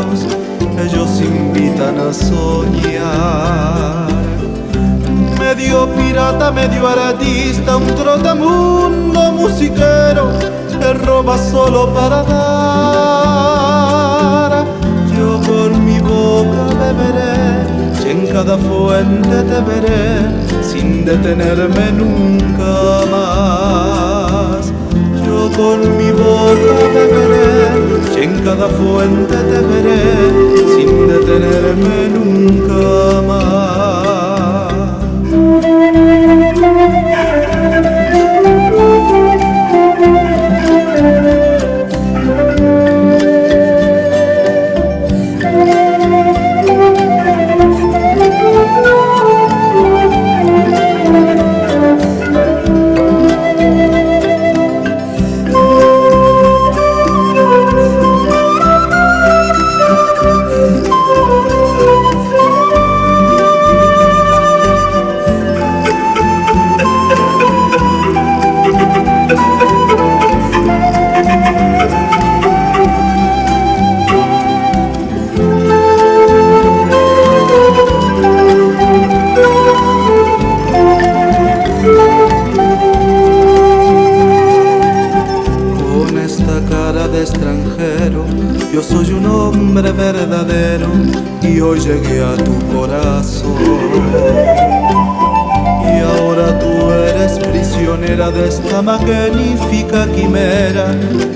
cuentos, ellos invitan a soñar. Medio pirata, medio artista, un trotamundo musiquero que roba solo para dar. Yo con mi boca beberé y en cada fuente te veré sin detenerme nunca más. Yo con mi boca beberé y en cada fuente te veré sin detenerme nunca más. De extranjero, yo soy un hombre verdadero y hoy llegué a tu corazón. Y ahora tú eres prisionera de esta magnífica quimera,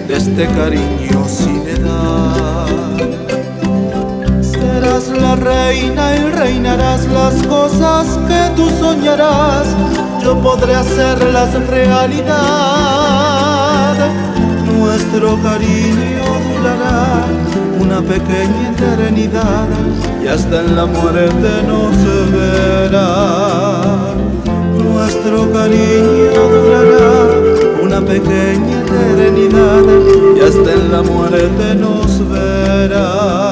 de este cariño sin edad. Serás la reina y reinarás las cosas que tú soñarás, yo podré hacerlas realidad. Nuestro cariño durará una pequeña eternidad y hasta en la muerte nos verá. Nuestro cariño durará una pequeña eternidad y hasta en la muerte nos verá.